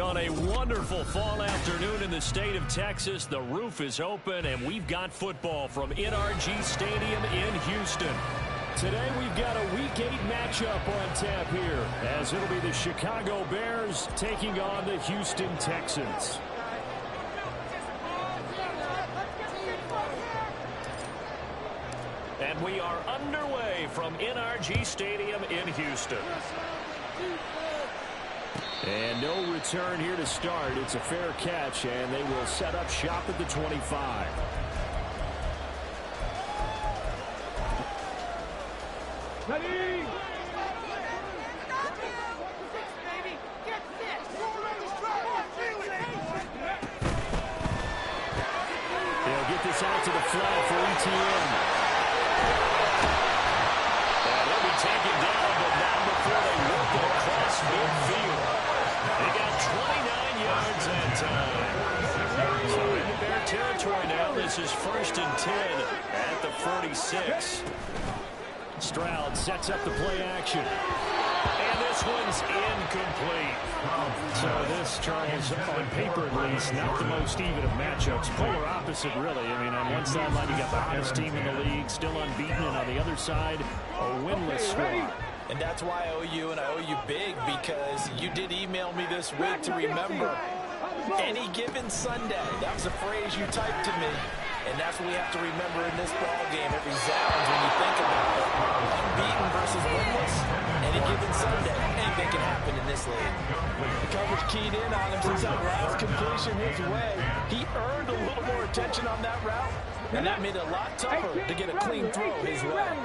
On a wonderful fall afternoon in the state of Texas, the roof is open, and we've got football from NRG Stadium in Houston. Today we've got a Week 8 matchup on tap here, as it'll be the Chicago Bears taking on the Houston Texans. And we are underway from NRG Stadium in Houston. And no return here to start. It's a fair catch, and they will set up shop at the 25. Ready? They'll get this out to the flat for ETN. And they'll be taken down, but not before they work it across midfield. They got 29 yards that time. So in the Bear territory now, this is 1st and 10 at the 46. Stroud sets up the play action. And this one's incomplete. So this, Charles, on paper at least, not the most even of matchups. Polar opposite, really. I mean, on one sideline, you got the hottest team in the league, still unbeaten, and on the other side, a winless squad. And that's why I owe you, and I owe you big, because you did email me this week to remember any given Sunday. That was a phrase you typed to me. And that's what we have to remember in this ball game. It resounds when you think about it. Unbeaten versus winless. Any given Sunday, anything can happen in this league. The coverage keyed in on him since that last completion his way. He earned a little more attention on that route, and that made it a lot tougher to get a clean throw his way.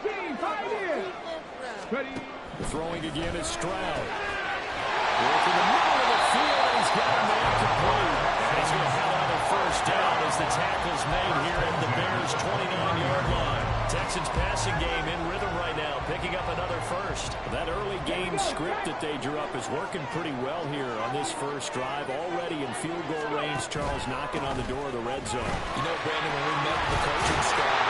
18, 5 in. Ready? Throwing again is Stroud. Working the middle of the field, and he's got a man complete. He's going to have another first down as the tackle's made here at the Bears' 29-yard line. Texans passing game in rhythm right now, picking up another first. That early game script that they drew up is working pretty well here on this first drive. Already in field goal range, Charles knocking on the door of the red zone. You know, Brandon, when we met with the coaching staff,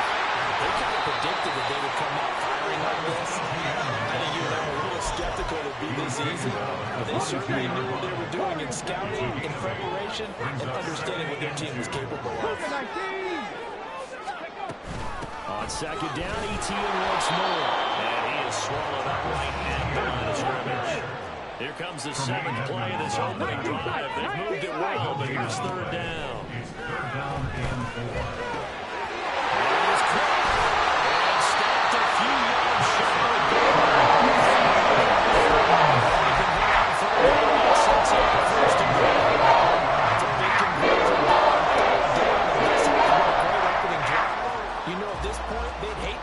they kind of predicted that they would come out firing like this. I think you and I were a little skeptical it would be this easy. But they certainly knew what they were doing in scouting, in preparation, and understanding what their team was capable of. On second down, ETN once more. And he is swallowed up right at the line of scrimmage. Here comes the 7th play of this opening drive. They've moved it well, but here's 3rd down.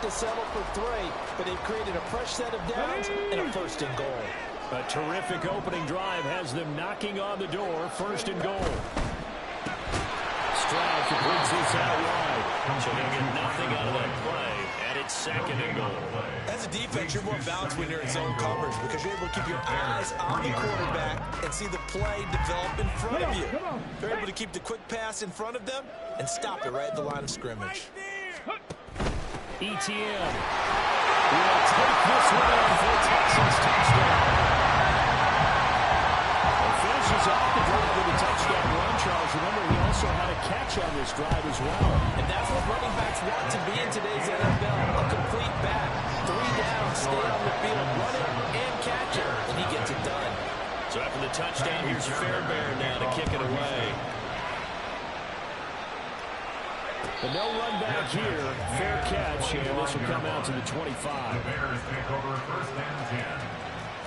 Settle for 3, but they've created a fresh set of downs and a 1st and goal. A terrific opening drive has them knocking on the door. 1st and goal. Stroud completes this out wide. So they'll get nothing out of that play, and it's 2nd and goal. As a defense, you're more balanced when you're in zone coverage because you're able to keep your eyes on the quarterback and see the play develop in front of you. You're able to keep the quick pass in front of them and stop it right at the line of scrimmage. ETN will take this one for a Texans touchdown. And finishes off the drive with a touchdown run, Charles. Remember, he also had a catch on this drive as well. And that's what running backs want to be in today's NFL. A complete back. 3 down, stay on the field, run it and catch it. And he gets it done. So after the touchdown, here's Fairbairn now to kick it away. But no run back here. Fair catch, and this will come out to the 25. The Bears take over 1st and 10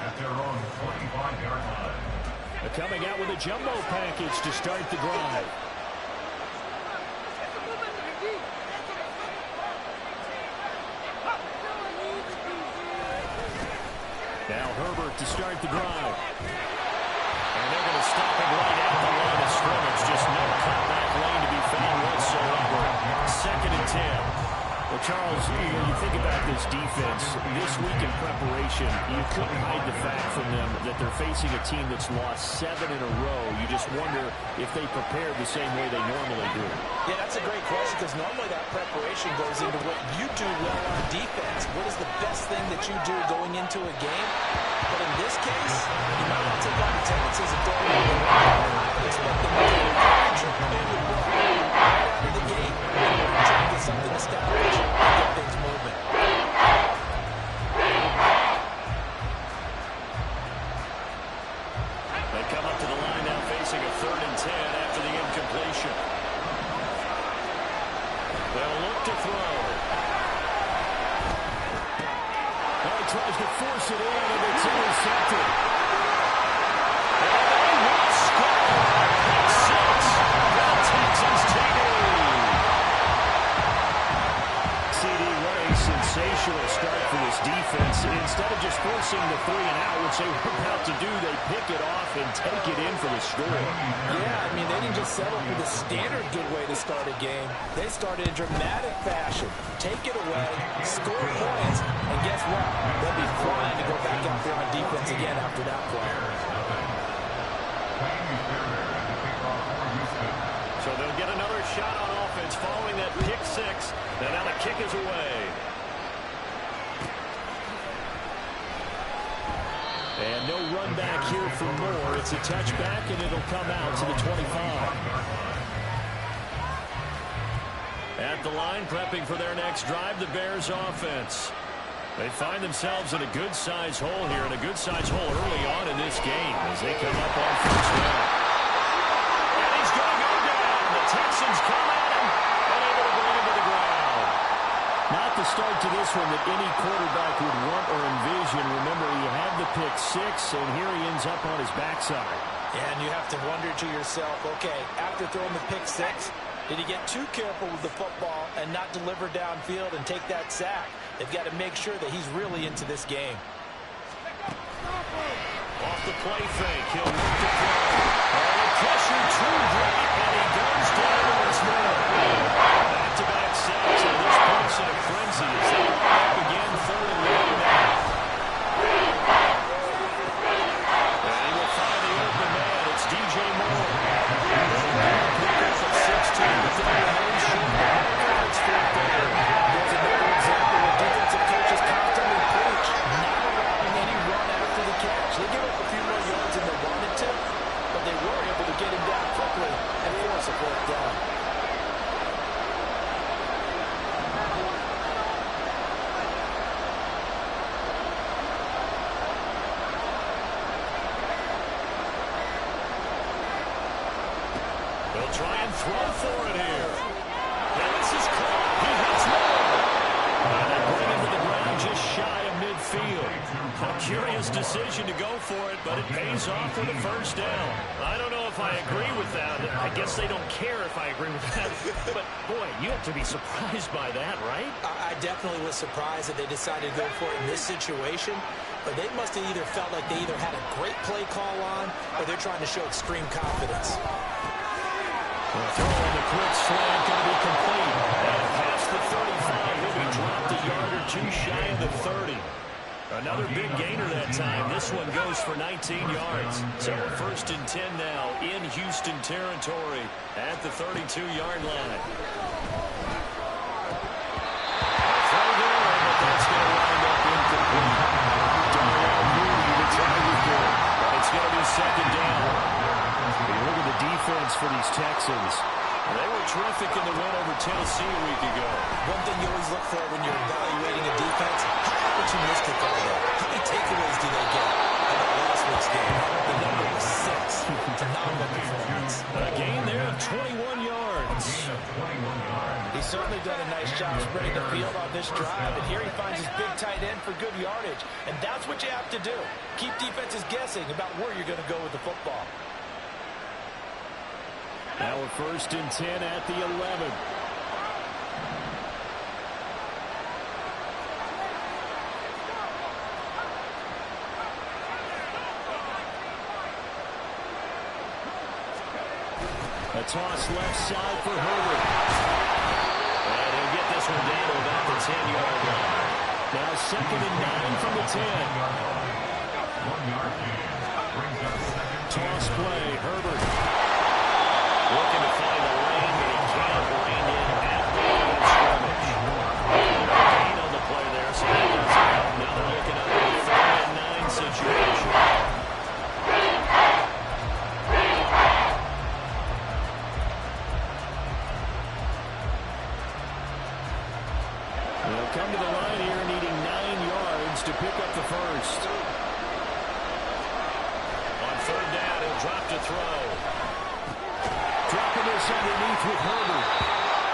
at their own 25-yard line. They're coming out with a jumbo package to start the drive. Now Herbert to start the drive. And they're going to stop him right at the line of scrimmage. Just no cutback lane to be found whatsoever. 2nd and 10. Well, Charles, you think about this defense, this week in preparation, you couldn't hide the fact from them that they're facing a team that's lost 7 in a row. You just wonder if they prepared the same way they normally do. Yeah, that's a great question because normally that preparation goes into what you do well on defense. what is the best thing that you do going into a game. But in this case, you might not take on the tendencies of throwing on the ground. I would expect them to take a trip in the ball right out of the gate and try to get something established and get things moving. They come up to the line now facing a 3rd and 10 after the incompletion. They'll look to throw. He tries to force it in, and it's intercepted. And they will score. Pick 6. The Texans take the lead. CD, what a sensational start for this defense. Instead of just forcing the 3 and out, which they were about to do, they pick it off and take it in for the score. Yeah, I mean, they didn't just settle for the standard good way to start a game. They started in dramatic fashion. Take it away, score points, and guess what? They'll be flying to go back out there on defense again after that play. So they'll get another shot on offense following that pick 6. And now the kick is away. And no run back here for more. It's a touchback, and it'll come out to the 25. At the line, prepping for their next drive, the Bears offense. They find themselves in a good-sized hole here, and a good-sized hole early on in this game as they come up on 1st down. And he's going to go down. The Texans come at him and able to bring him to the ground. Not the start to this one that any quarterback would want or envision. Remember, he had the pick 6, and here he ends up on his backside. And you have to wonder to yourself, okay, after throwing the pick 6, did he get too careful with the football and not deliver downfield and take that sack? They've got to make sure that he's really into this game. Off the play fake, he'll look to throw. And the pressure too great, and he goes down once more. Back-to-back sacks, and this puts in a frenzy as they line up again, 3rd and 1 now. And he will find the open man. It's DJ Moore. Pickup of 16 with the home short. It's 4th down. There's another example where defensive coaches constantly preach not allowing any run after the catch. They give up a few more yards than they wanted to, but they were able to get him down quickly and force a 4th down. They'll try and throw for it here. And this is caught. He hits Moore. And they bring him to the ground just shy of midfield. A curious decision to go for it, but it pays off for the 1st down. I don't know if I agree with that. I guess they don't care if I agree with that. But, boy, you have to be surprised by that, right? I definitely was surprised that they decided to go for it in this situation, but they must have either felt like they either had a great play call on or they're trying to show extreme confidence. The throw on the quick slant going to be complete. And past the 35, he'll be dropped a yard or 2 shy of the 30. Another big gainer that time. This one goes for 19 yards. So 1st and 10 now in Houston territory at the 32-yard line. A throw there, but that's going to wind up incomplete. Darnell Mooney, the target there. It's going to be 2nd down. Look at the defense for these Texans. They were terrific in the win over Tennessee a week ago. One thing you always look for when you're evaluating a defense, how opportunistic are they? How many takeaways do they get? How about last week's game? The number was 6. Phenomenal performance. A gain there of 21 yards. He's certainly done a nice job spreading the field on this drive, and here he finds his big tight end for good yardage. And that's what you have to do. Keep defenses guessing about where you're going to go with the football. Now a 1st and 10 at the 11. A toss left side for Herbert. And he'll get this one down to about the 10-yard line. Now 2nd and 9 from the 10. Toss play, Herbert. Looking to find a lane, but he can't land in at the line of scrimmage. No gain on the play there, so to pick up the first. On third down, he'll drop to throw. Dropping this underneath with Herbert.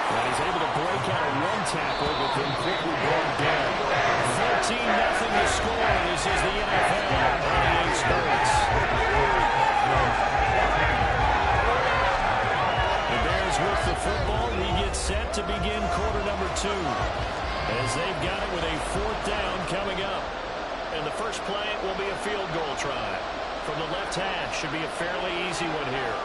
And he's able to break out of one tackle, but then quickly brought down. 14-0 to score. This is the NFL 98 Sports. The Bears with the football. We get set to begin quarter number 2. As they've got it with a fourth down coming up. And the first play will be a field goal try. From the left hash, should be a fairly easy one here.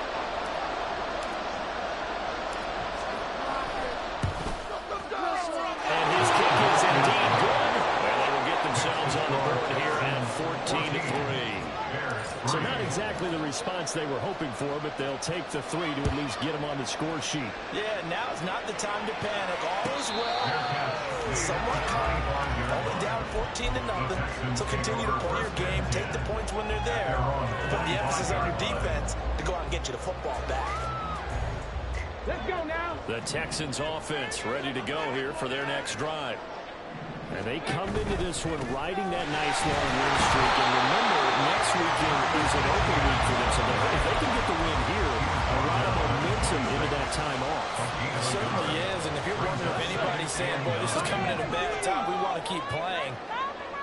And his kick is indeed good. And they will get themselves on the board here at 14-3. So not exactly the response they were hoping for, but they'll take the 3 to at least get them on the score sheet. Yeah, now is not the time to panic. All is well. Somewhat calm. Only down 14-0. So continue to play your game. Take the points when they're there. Put the emphasis on your defense to go out and get you the football back. Let's go now. The Texans offense ready to go here for their next drive. And they come into this one riding that nice long win streak. And remember, next weekend is an open week for them. So if they can get the win here, a lot of momentum into that time off. It certainly is. And if you're wondering if anybody's saying, boy, this is coming at a bad time, we want to keep playing,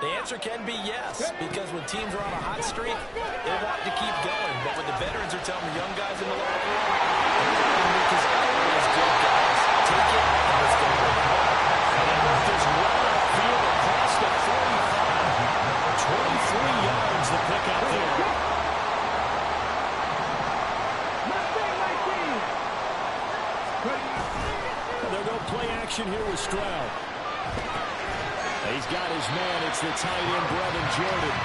the answer can be yes. Because when teams are on a hot streak, they want to keep going. But when the veterans are telling the young guys in the locker room, the week is always good, guys. Take it and let's go. And they work this well upfield across the 45. 23 yards to pick up there. They'll go play action here with Stroud. He's got his man. It's the tight end, Brevin Jordan.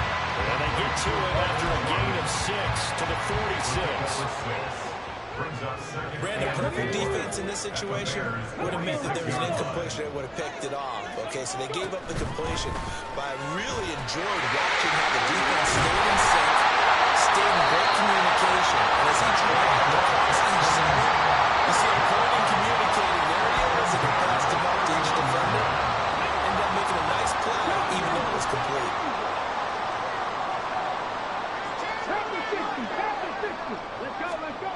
And they get to him after a gain of 6 to the 46. Brandon, perfect defense in this situation would have meant that there was an incompletion that would have picked it off. Okay, so they gave up the completion. But I really enjoyed watching how the defense stayed in sync, stayed in great communication. And as he traveled across each side, you see him pointing, communicating their areas that are passed him up to each defender. Ended up making a nice play, even though it was complete. Let's go, let's go.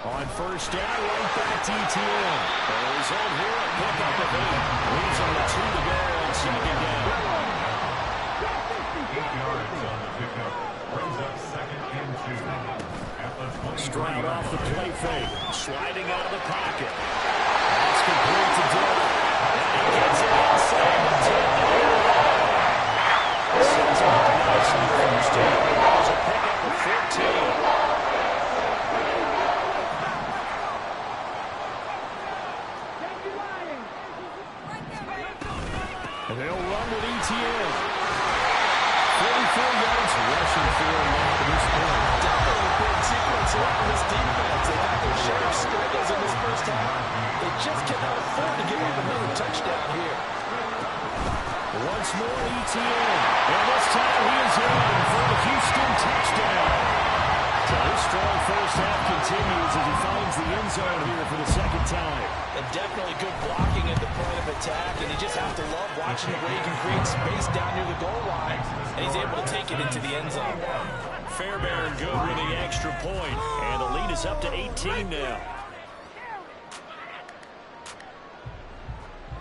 On first down, right back to ETN. The result here, a pickup of 8. Leaves on the 2 to go on second down. 8 yards on the pickup. Brings up second and 2. Stroud off the play fake. Sliding out of the pocket. That's complete to Dillon. And he gets it inside the 10. Sends it up nicely first down. There's a pickup of 14. And they'll run with ETN. 44 yards rushing for him now to this point. Definitely a big sequence around this defense. They got their share of struggles in this first half. They just cannot afford to give up another touchdown here. Once more ETN. And this time he is in for the Houston touchdown. So his strong first half continues as he finds the end zone here for the second time. And definitely good blocking at the point of attack, and you just have to love watching the way he can create space down near the goal line, and he's able to take it into the end zone. Fairbairn good with the extra point, and the lead is up to 18 now.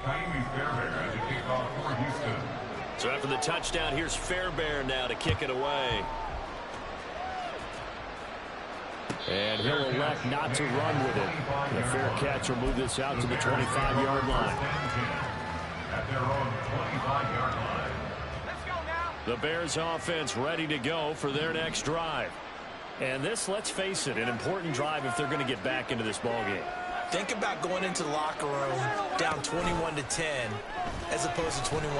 Fairbairn to kick off for Houston. So after the touchdown, here's Fairbairn now to kick it away. And he'll elect not to run with it. The fair catch will move this out to the 25-yard line. At their own 25-yard line. The Bears offense ready to go for their next drive. And this, let's face it, an important drive if they're going to get back into this ballgame. Think about going into the locker room down 21-10 as opposed to 21-3. 21-10, a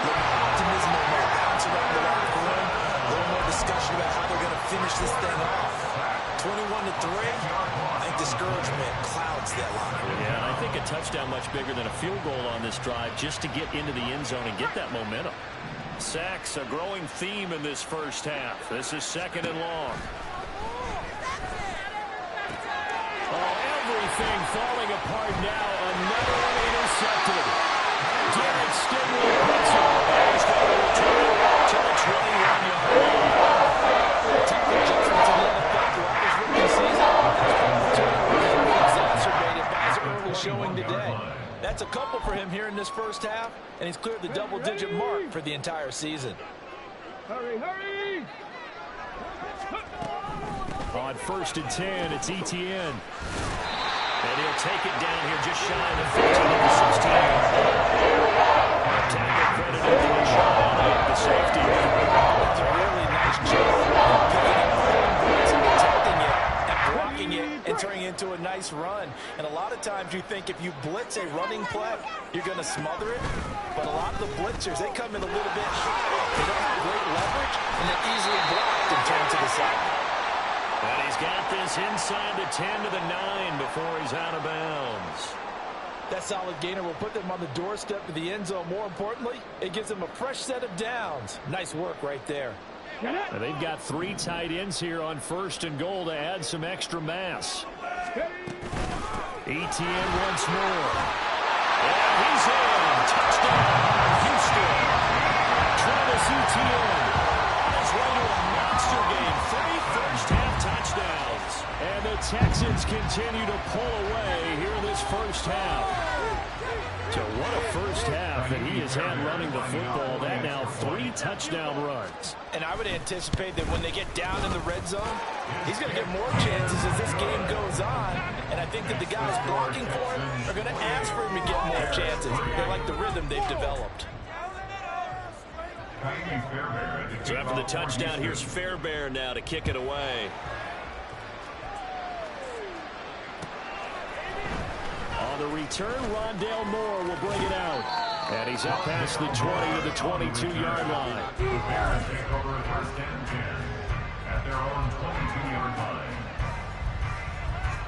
little more optimism, a little more bounce around the locker room, a little more discussion about how they're going to finish this thing off. 21-3, I think discouragement clouds that locker room. Yeah, and I think a touchdown much bigger than a field goal on this drive just to get into the end zone and get that momentum. Sacks, a growing theme in this first half. This is second and long. Everything falling apart now. Another intercepted. Derek Stingley puts it. That's a couple for him here in this first half, and he's cleared the double-digit mark for the entire season. Hurry, hurry! On 1st and 10, it's Etienne. And he'll take it down here just shy of the 15 of the 16. Tackle credited to the shot, the safety. That's a really nice job of picking up blitz and protecting it and blocking it and turning it into a nice run. And a lot of times you think if you blitz a running play, you're going to smother it. But a lot of the blitzers, they come in a little bit high. They don't have great leverage, and they're easily blocked and turned to the side. And he's got this inside the 10 to the 9 before he's out of bounds. That solid gainer will put them on the doorstep to the end zone. More importantly, it gives them a fresh set of downs. Nice work right there. Now they've got 3 tight ends here on 1st and goal to add some extra mass. Etienne once more. And he's in. Touchdown, Houston. Travis Etienne on his way to a monster game. 3 first-half touchdowns. And the Texans continue to pull away here in this first half. So what a first half that he has had running the football. That now 3 touchdown runs. And I would anticipate that when they get down in the red zone, he's going to get more chances as this game goes on. And I think that the guys blocking for him are going to ask for him to get more chances. They like the rhythm they've developed. So after the touchdown, here's Fairbairn now to kick it away. On the return, Rondale Moore will bring it out. And he's up past the 20 to the 22-yard line. The Bears take over 1st and 10 at their own 22-yard line.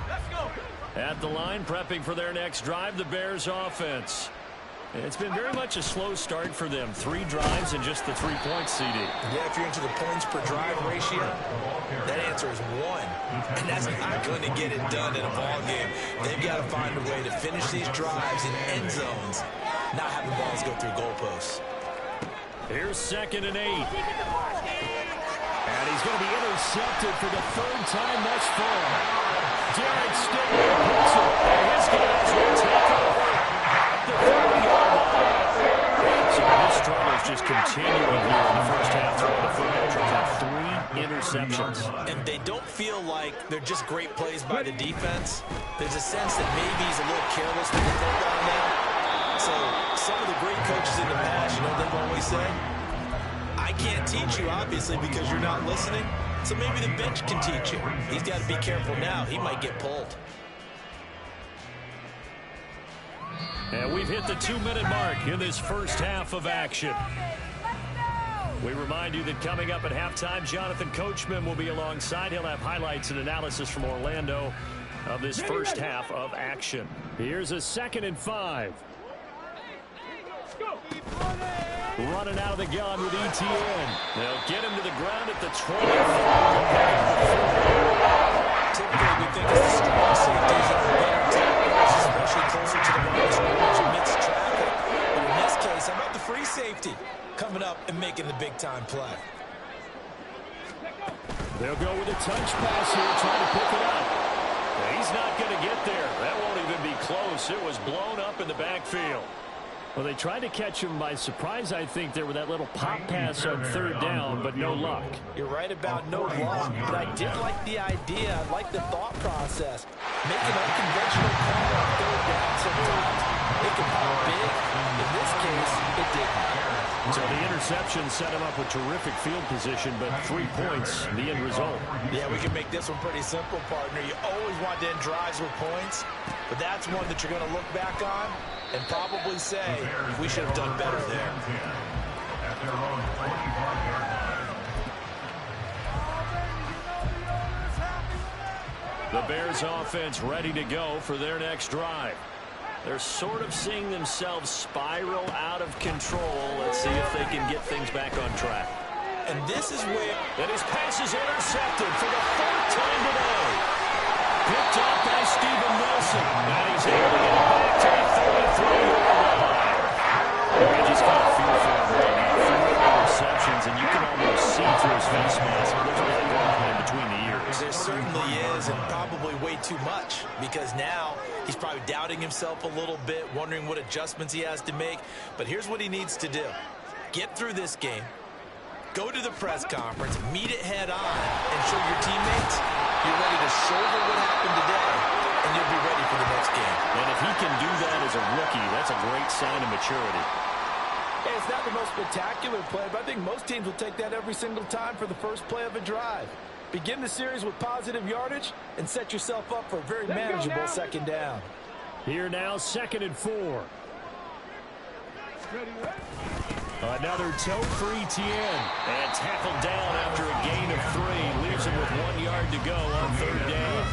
Let's go! At the line, prepping for their next drive, the Bears offense. It's been very much a slow start for them. 3 drives and just the 3 points, CD. Yeah, if you're into the points per drive ratio, that answer is 1. And that's not going to get it done in a ball game. They've got to find a way to finish these drives in end zones, not have the balls go through goalposts. Here's 2nd and 8. And he's going to be intercepted for the 3rd time thus far. Derek Stingley puts it. And his guys will take over the 30-yard line. So his struggles just continuing here in the first half throwing the football. Got 3 interceptions. And they don't feel like they're just great plays by the defense. There's a sense that maybe he's a little careless with the football now. So some of the great coaches in the past, you know what they've always said? I can't teach you, obviously, because you're not listening. So maybe the bench can teach you. He's got to be careful now. He might get pulled. And we've hit the 2-minute mark in this first half of action. We remind you that coming up at halftime, Jonathan Coachman will be alongside. He'll have highlights and analysis from Orlando of this first half of action. Here's a 2nd and 5. Running out of the gun with Etienne. They'll get him to the ground at the 25. Typically, we think it's the strong safeties that are better tackles, especially closer to the line of scrimmage amidst traffic. But in this case, how about the free safety coming up and making the big-time play? They'll go with a touch pass here, trying to pick it up. He's not going to get there. That won't even be close. It was blown up in the backfield. Well, they tried to catch him by surprise, I think, there with that little pop pass on 3rd down, but no luck. You're right about no luck, but I did like the idea. I like the thought process. Make an unconventional call on 3rd down sometimes. It can be big. In this case, it didn't. So the interception set him up with terrific field position, but 3 points, the end result. Yeah, we can make this one pretty simple, partner. You always want to end drives with points, but that's one that you're going to look back on and probably say, we should have done better there. At their own 25-yard line. The Bears offense ready to go for their next drive. They're sort of seeing themselves spiral out of control. Let's see if they can get things back on track. And this is where... And his pass is intercepted for the 4th time today. Picked off by Steven Wilson. And he's able to get it back to the 33-yard line. I just kind of feel for him right now. 4 interceptions, and you can almost see through his face mask. There's a lot going on in between the ears. There certainly is, and probably way too much, because now He's probably doubting himself a little bit, wondering what adjustments he has to make. But here's what he needs to do. Get through this game. Go to the press conference, meet it head on, and show your teammates you're ready to shoulder what happened today, and you'll be ready for the next game. And if he can do that as a rookie, that's a great sign of maturity. Hey, it's not the most spectacular play, but I think most teams will take that every single time for the first play of a drive. Begin the series with positive yardage and set yourself up for a very manageable second down. Here now, 2nd and 4. Another toe-free Tien. And tackled down after a gain of 3. Leaves him with 1 yard to go on 3rd down.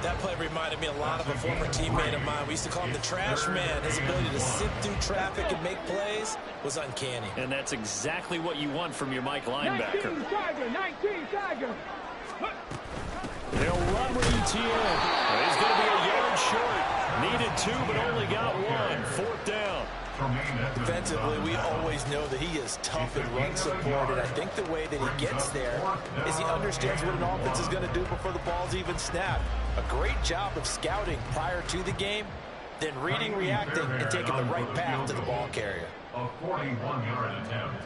That play reminded me a lot of a former teammate of mine. We used to call him the trash man. His ability to sift through traffic and make plays was uncanny. And that's exactly what you want from your Mike linebacker. 19 Tiger. They'll run with Etienne. He's going to be a yard short. Needed 2, but only got 1. 4th down. Defensively, we always know that he is tough and run support, and I think the way that he gets there is he understands what an offense is going to do before the ball's even snapped. A great job of scouting prior to the game, then reading, reacting, and taking the right path to the ball carrier. A 41-yard attempt.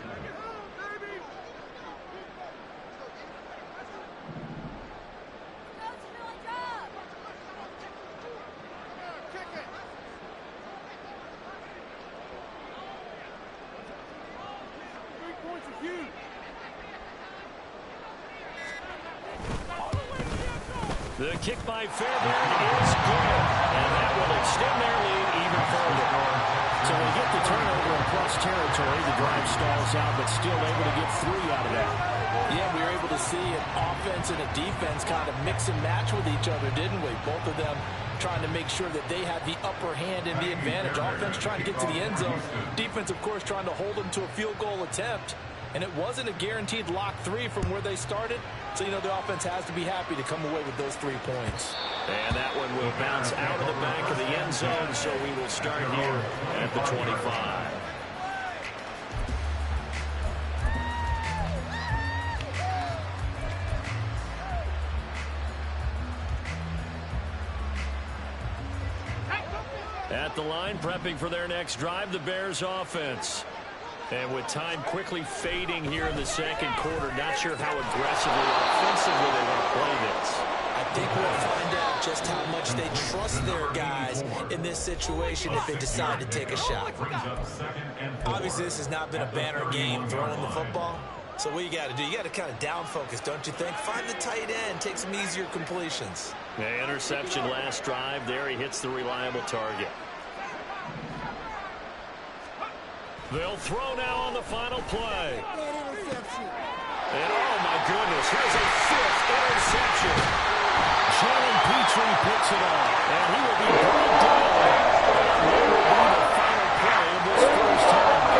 The kick by Fairbairn is good, and that will extend their lead even further. So they get the turnover in plus territory. The drive stalls out, but still able to get 3 out of that. Yeah, we were able to see an offense and a defense kind of mix and match with each other, didn't we? Both of them trying to make sure that they had the upper hand and the advantage. Offense trying to get to the end zone. Defense, of course, trying to hold them to a field goal attempt. And it wasn't a guaranteed lock 3 from where they started. So, you know, the offense has to be happy to come away with those 3 points. And that one will bounce out of the back of the end zone, so we will start here at the 25. At the line, prepping for their next drive, the Bears offense. And with time quickly fading here in the second quarter, not sure how aggressively or offensively they want to play this. I think we'll find out just how much they trust their guys in this situation if they decide to take a shot. Obviously, this has not been a banner game throwing the football. So what you got to do, you got to kind of down focus, don't you think? Find the tight end, take some easier completions. The interception last drive there. He hits the reliable target. They'll throw now on the final play. And oh my goodness, here's a 5th interception. Jalen Petrie picks it up, and he will be brought down. And what will be the final play of this first half?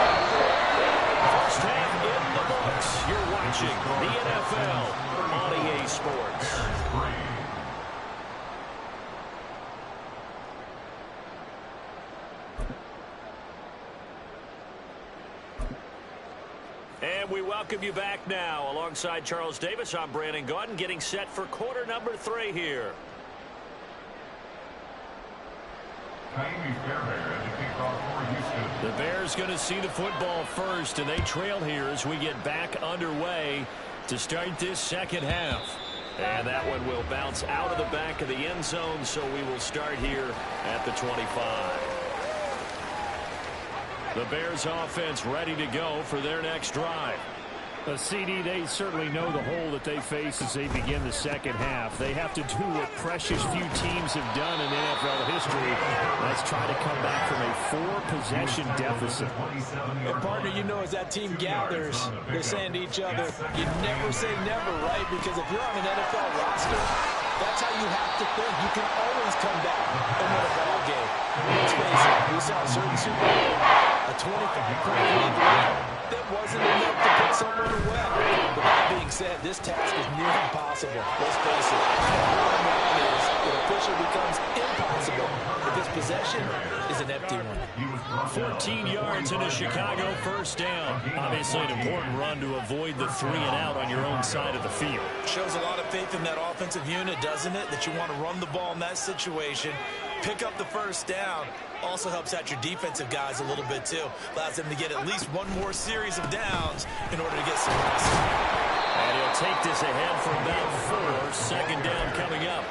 First half in the books. You're watching the NFL on EA Sports. And we welcome you back now. Alongside Charles Davis, I'm Brandon Gaudin, getting set for quarter number 3 here. The Bears going to see the football first, and they trail here as we get back underway to start this second half. And that one will bounce out of the back of the end zone, so we will start here at the 25. The Bears offense ready to go for their next drive. CD, they certainly know the hole that they face as they begin the second half. They have to do what precious few teams have done in NFL history. Let's try to come back from a 4-possession deficit. And partner, you know, as that team gathers, they're saying to each other, you never say never, right? Because if you're on an NFL roster, that's how you have to think. You can always come back and win a ball game. Let's face it, we saw a certain Super Bowl, a 25-point lead that wasn't enough to put someone away. But that being said, this task is near impossible. Let's face it. The bottom line is it officially becomes impossible if this possession is an empty one. 14 yards into Chicago, first down. Obviously an important run to avoid the 3-and-out on your own side of the field. Shows a lot of faith in that offensive unit, doesn't it? That you want to run the ball in that situation Pick up the first down. Also helps out your defensive guys a little bit, too. Allows them to get at least one more series of downs in order to get some rest. And he'll take this ahead for about 4. Second down coming up.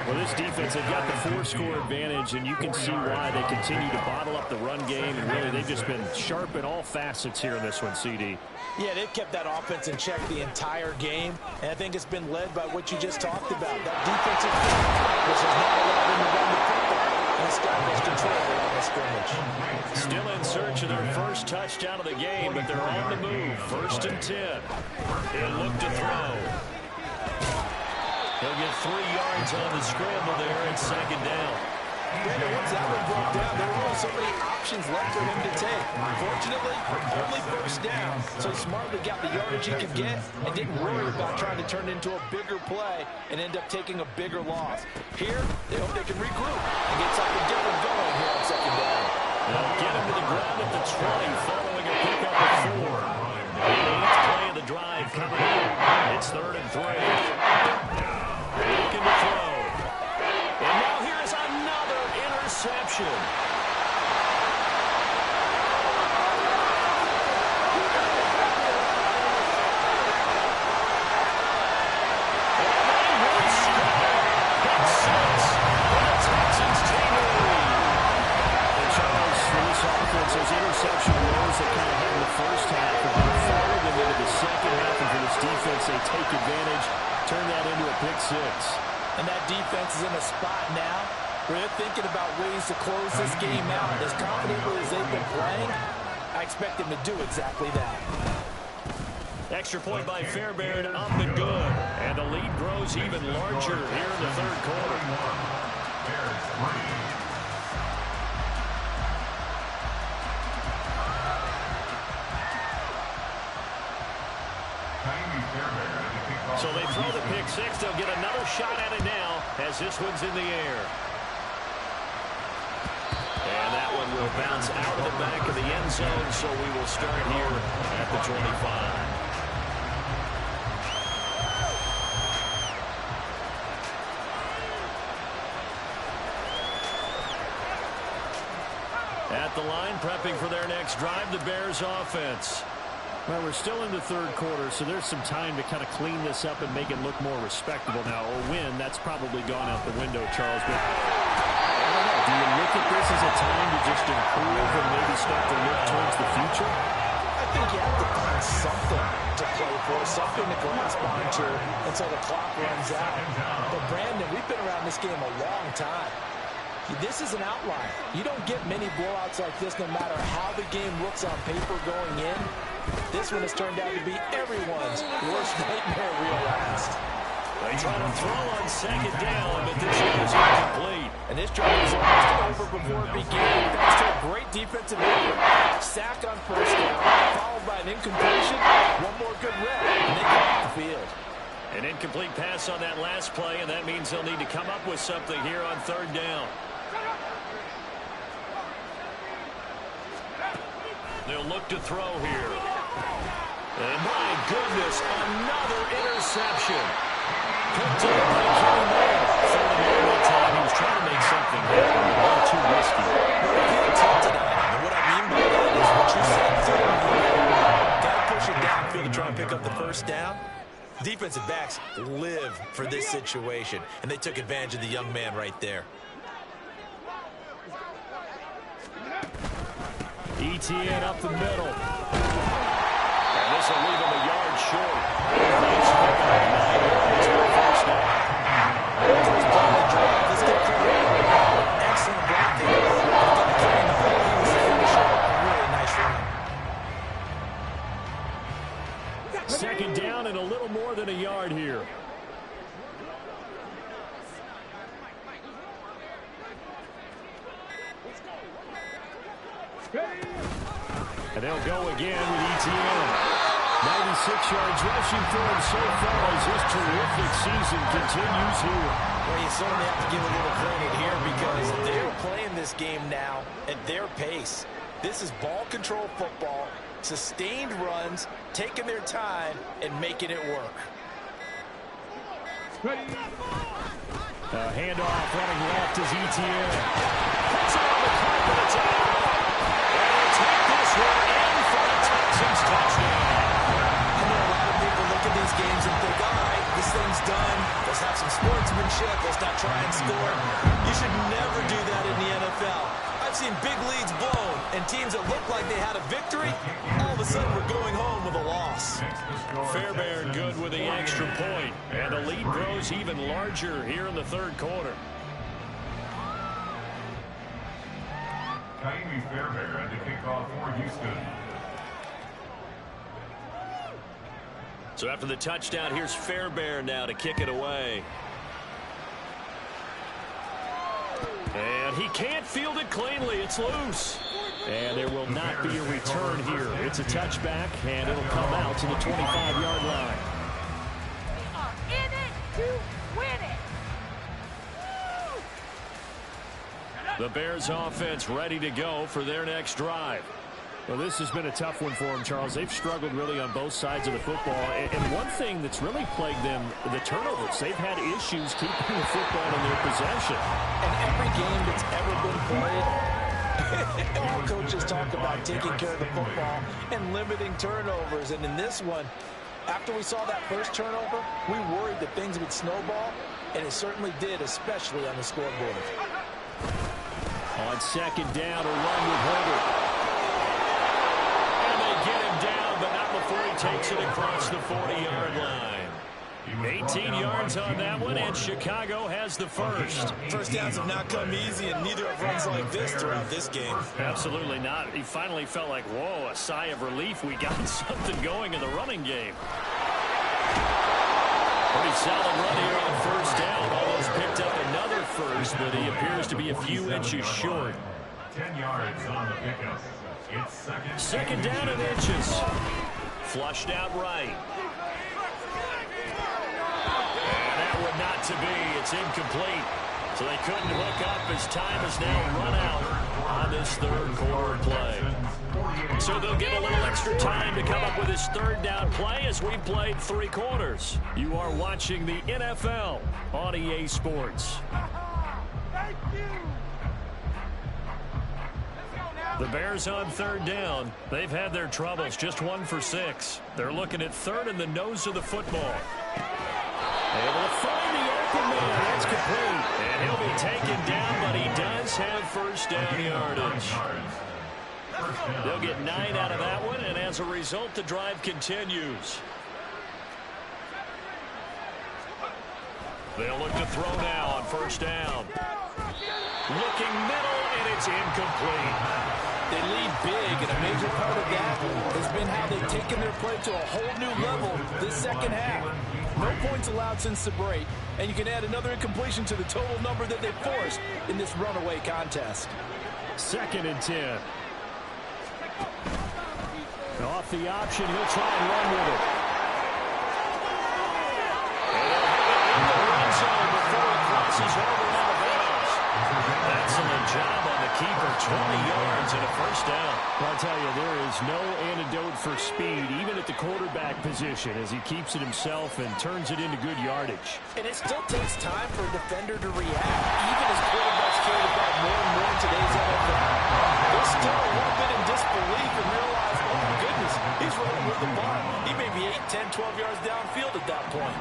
Well, this defense, they've got the 4-score advantage, and you can see why they continue to bottle up the run game. And really, they've just been sharp in all facets here in this one, CD. Yeah, they've kept that offense in check the entire game, and I think it's been led by what you just talked about. That defensive front, which has not allowed them to run the football and establish control around the scrimmage. Still in search of their first touchdown of the game, but they're on the move. 1st and 10. He'll look to throw. He'll get 3 yards on the scramble there at second down. Brandon, once that one broke down, there were only so many options left for him to take. Fortunately, only first down, so he smartly got the yardage he could get and didn't worry about trying to turn it into a bigger play and end up taking a bigger loss. Here, they hope they can regroup and get something different going here on second down. They'll get him to the ground at the 20 following a pickup of 4. The 8th play of the drive coming up. It's 3rd and 3. Looking to throw. And now here's another interception. And they will score. Pick 6. And the Texans take the lead. And Charles, for this offense, those interception roles that kind of had in the first half have been followed them into the second half. And for this defense, they take advantage, turn that into a pick 6. And that defense is in a spot now where they're thinking about ways to close this game out. As confidently as they've been playing, I expect them to do exactly that. Extra point by Fairbairn, up and good. And the lead grows even larger here in the 3rd quarter. So they throw the pick 6. They'll get another shot at it now as this one's in the air. And that one will bounce out of the back of the end zone, so we will start here at the 25. At the line, prepping for their next drive, the Bears offense. Well, we're still in the 3rd quarter, so there's some time to kind of clean this up and make it look more respectable now. A win, that's probably gone out the window, Charles. But I don't know. Do you look at this as a time to just improve and maybe start to look towards the future? I think you have to find something to play for, something to grasp onto until the clock runs out. But, Brandon, we've been around this game a long time. This is an outlier. You don't get many blowouts like this no matter how the game looks on paper going in. This one has turned out to be everyone's worst nightmare realized. They try to throw on second down, but this one is incomplete. And this drive was almost over before it began. Thanks to a great defensive effort. Sack on first down, followed by an incompletion. One more good rep, and they get off the field. An incomplete pass on that last play, and that means they'll need to come up with something here on 3rd down. They'll look to throw here. And my goodness, another interception. Picked up by Kenny Moore. Third and long that time. He was trying to make something happen, but a little too risky. And what I mean by that is what you said. Got to push it downfield to try and pick up the first down. Defensive backs live for this situation, and they took advantage of the young man right there. ETN up the middle. And this will leave him a yard short. Nice pick up. 9 yards for a first down. First play of the drive. Let's get credit. Excellent blocking. He was the finisher. Really nice run. Second down and a little more than a yard here. And they'll go again with ETN. 96 yards rushing for him so far as this terrific season continues here. Well, you certainly have to give a little credit here because they're playing this game now at their pace. This is ball control football, sustained runs, taking their time, and making it work. Handoff running left is Etienne. Puts it on the carpet. It's out. And they'll take this one in for a Texans touchdown. I know a lot of people look at these games and think, all right, this thing's done. Let's have some sportsmanship. Let's not try and score. You should never do that in the NFL. I've seen big leads blown, and teams that look like they had a victory, all of a sudden we're going home with a loss. Fairbairn good with the extra point, and the lead grows even larger here in the third quarter. Fairbairn to kick off for Houston. So after the touchdown, here's Fairbairn now to kick it away. And he can't field it cleanly. It's loose. And there will not be a return here. It's a touchback, and it'll come out to the 25-yard line. We are in it to win it. The Bears offense ready to go for their next drive. Well, this has been a tough one for them, Charles. They've struggled really on both sides of the football. And one thing that's really plagued them, the turnovers. They've had issues keeping the football in their possession. And every game that's ever been played, all coaches talk about taking care of the football and limiting turnovers. And in this one, after we saw that first turnover, we worried that things would snowball, and it certainly did, especially on the scoreboard. On second down, a run with Herbert. Get him down, but not before he takes it across the 40-yard line. 18 yards on that one, and Chicago has the first. First downs have not come easy, and neither have runs like this throughout this game. Absolutely not. He finally felt like, whoa, a sigh of relief. We got something going in the running game. Pretty solid run here on first down. Almost picked up another first, but he appears to be a few inches short. 10 yards on the pickup. It's second down and inches. Flushed out right. And that would not to be. It's incomplete. So they couldn't hook up as time has now run out on this third quarter play. So they'll get a little extra time to come up with his third down play as we played 3 quarters. You are watching the NFL on EA Sports. Thank you. The Bears on third down. They've had their troubles, just 1 for 6. They're looking at third in the nose of the football. Able to find the open man. That's complete. And he'll be taken down, but he does have first down yardage. They'll get 9 out of that one, and as a result, the drive continues. They'll look to throw now on first down. Looking middle, and it's incomplete. They lead big, and a major part of that has been how they've taken their play to a whole new level this second half. No points allowed since the break, and you can add another incompletion to the total number that they forced in this runaway contest. Second and 10. Off the option, he'll try and run with it. And he'll hit it in the red zone before he crosses over out of bounds. Excellent job on the keeper. 20 yards and a first down. Well, I'll tell you, there is no antidote for speed, even at the quarterback position, as he keeps it himself and turns it into good yardage. And it still takes time for a defender to react, even as quarterbacks carry the ball more and more in today's NFL. They're still a little bit in disbelief and realize, oh my goodness, he's running with the ball. He may be 8, 10, 12 yards downfield at that point.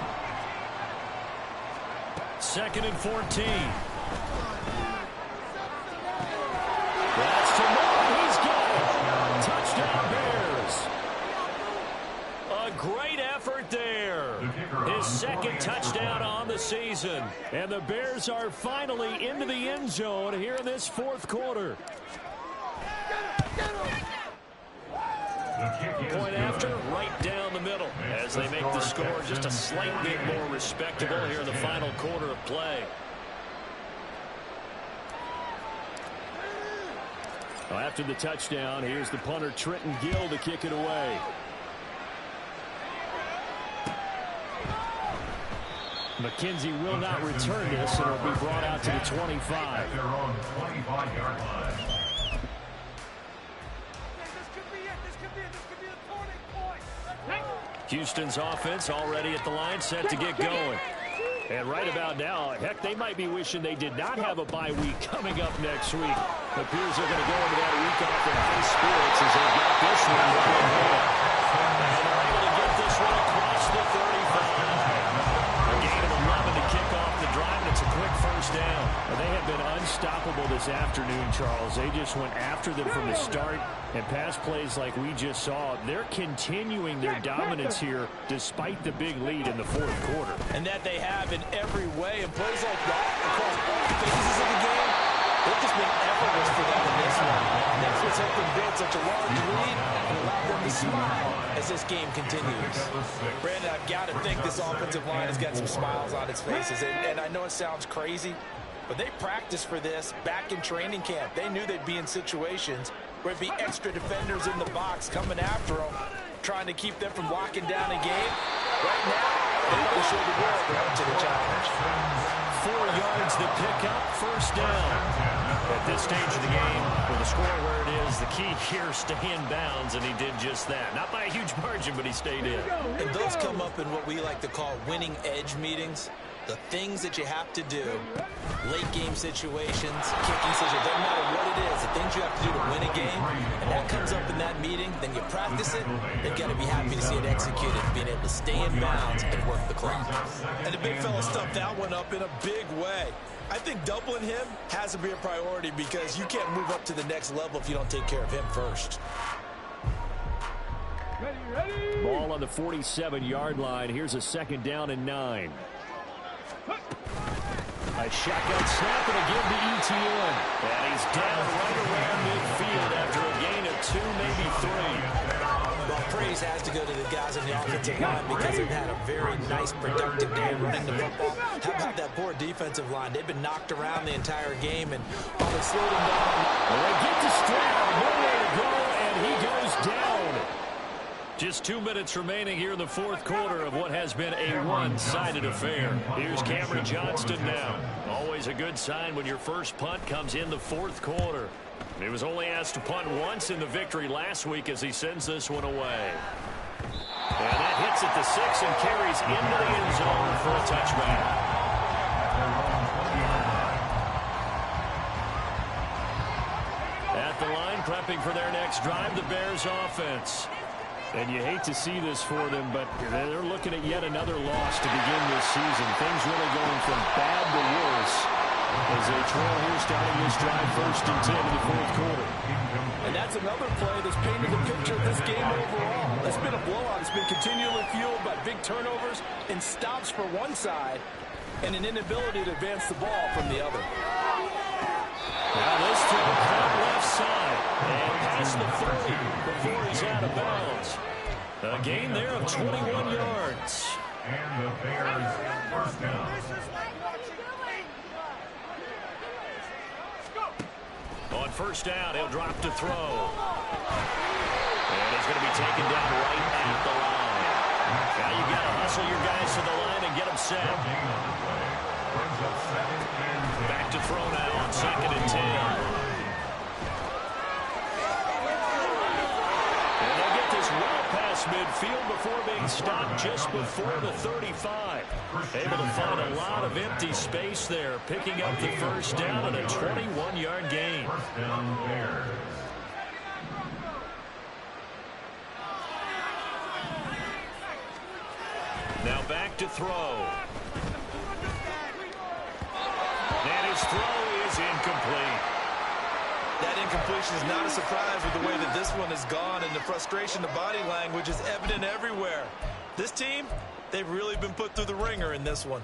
Second and 14. That's to Moore. He's got it. Touchdown Bears. A great effort there. His second touchdown on the season. And the Bears are finally into the end zone here in this fourth quarter. Point after, right down the middle as they make the score just a slight bit more respectable here in the final quarter of play. Well, after the touchdown, here's the punter Trenton Gill to kick it away. McKenzie will not return this, and it'll be brought out to the 25. Their own 25-yard line. Houston's offense already at the line, set to get going. And right about now, heck, they might be wishing they did not have a bye week coming up next week. It appears they're going to go into that week off in high spirits as they get this one right in hand. And they're able to get this one across the 35. A gain of 11 to kick off the drive, and it's a quick first down. And they have been unstoppable this afternoon, Charles. They just went after them from the start, and pass plays like we just saw. They're continuing their dominance here despite the big lead in the fourth quarter. And that they have in every way. And plays like that across all phases of the game, they've just been effortless for them in this one. And that's what's helped them build such a large lead and allowed them to smile as this game continues. Brandon, I've got to think this offensive line has got some smiles on its faces. And I know it sounds crazy, but they practiced for this back in training camp. They knew they'd be in situations where it'd be extra defenders in the box coming after them, trying to keep them from locking down a game. Right now, they want to show the world they're up to the challenge. 4 yards to pick up, first down. At this stage of the game, with the score where it is, the key here, stay in bounds, and he did just that. Not by a huge margin, but he stayed in. And those come up in what we like to call winning edge meetings. The things that you have to do, late game situations, kicking situations, doesn't matter what it is, the things you have to do to win a game, and that comes up in that meeting, then you practice it, they've got to be happy to see it executed, being able to stay in bounds and work the clock. And the big fella stuffed that one up in a big way. I think doubling him has to be a priority because you can't move up to the next level if you don't take care of him first. Ball on the 47-yard line. Here's a second down and 9. A shotgun snap and a give to ETN. And he's down right around midfield after a gain of 2, maybe 3. Well, praise has to go to the guys in the offensive line because they've had a very nice, productive day running the football. How about that poor defensive line? They've been knocked around the entire game, and while they slowed them down. Well, they get to Stroud. One way to go, and he goes down. Just 2 minutes remaining here in the fourth quarter of what has been a one-sided affair. Here's Cameron Johnston now. Always a good sign when your first punt comes in the fourth quarter. He was only asked to punt once in the victory last week as he sends this one away. And that hits at the 6 and carries into the end zone for a touchback. At the line, prepping for their next drive, the Bears offense. And you hate to see this for them, but they're looking at yet another loss to begin this season. Things really going from bad to worse as they trail here starting this drive 1st and 10 in the fourth quarter. And that's another play that's painted the picture of this game overall. It's been a blowout. It's been continually fueled by big turnovers and stops for one side and an inability to advance the ball from the other. Now this throw caught left side and past the 30 before he's out of bounds. A gain there of 21 yards. And the Bears first down. On first down, he'll drop to throw. And he's going to be taken down right at the line. Now you got to hustle your guys to the line and get them set. Back to throw now on 2nd and 10. And they'll get this well past midfield before being stopped just before the 35. Able to find a lot of empty space there, picking up the first down and a 21-yard gain. First down, Bears. Now back to throw. And his throw is incomplete. That incompletion is not a surprise with the way that this one has gone, and the frustration, the body language is evident everywhere. This team, they've really been put through the ringer in this one.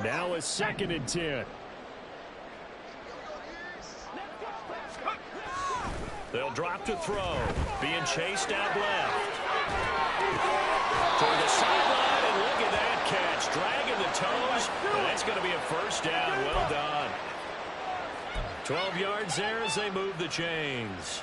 Now a 2nd and 10. They'll drop to throw. Being chased out left. Toward the sideline, and look at that catch. Dragging the toes, and that's going to be a first down. Well done. 12 yards there as they move the chains.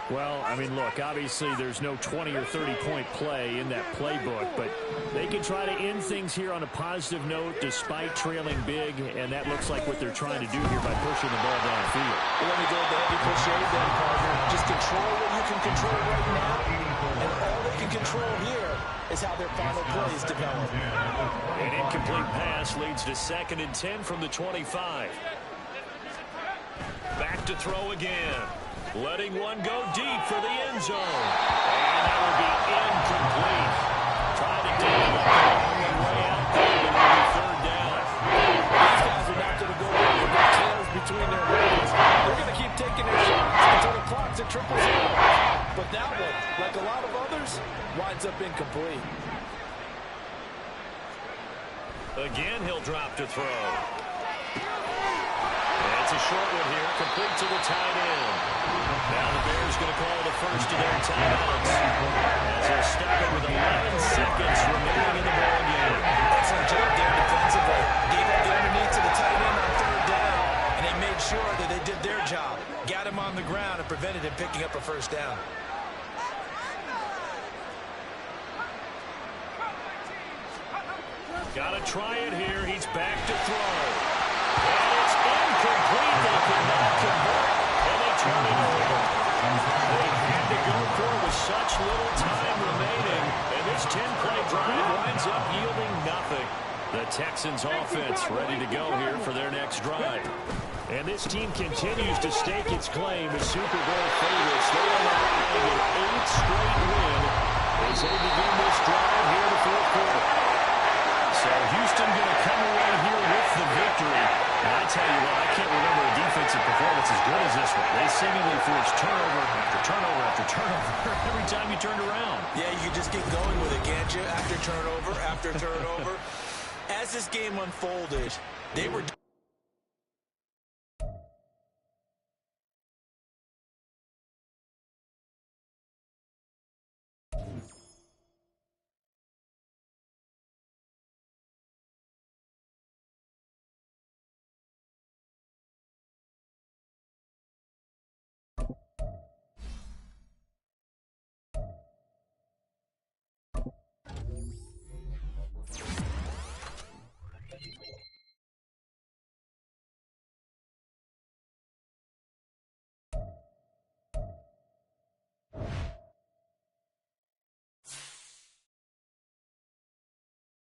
Well, I mean, look, obviously there's no 20 or 30-point play in that playbook, but they can try to end things here on a positive note despite trailing big, and that looks like what they're trying to do here by pushing the ball downfield. Well, let me go with the heavy cliche then, partner. Just control what you can control right now And all they can control here is how their final plays develop. An incomplete pass leads to 2nd and 10 from the 25. Back to throw again. Letting one go deep for the end zone. And that will be incomplete. Trying to dig it up the long way out there. It will be 3rd down. These guys are not going to go away with their tails between their legs. They're going to keep taking their shots until the clock's at 0-0. But that one, like a lot of others, winds up incomplete. Again, he'll drop to throw. It's a short one here, complete to the tight end. Now the Bears going to call the first of their timeouts as they're stuck with 11 seconds remaining in the ball game. Excellent job there defensively. Gave up the underneath to the tight end on 3rd down, and they made sure that they did their job. Got him on the ground and prevented him picking up a 1st down. Got to try it here. He's back to throw. And it's incomplete. They could not convert, and they turn it over. They had to go for it with such little time remaining, and this 10-play drive winds up yielding nothing. The Texans offense ready to go here for their next drive. And this team continues to stake its claim as Super Bowl favorites. They are eyeing an 8th straight win as they begin this drive here in the 4th quarter. So Houston going to come away here with the victory. And I tell you what, I can't remember a defensive performance as good as this one. They seemingly forced turnover after turnover after turnover every time you turned around. Yeah, you can just get going with it, can't you? After turnover, after turnover. As this game unfolded, they were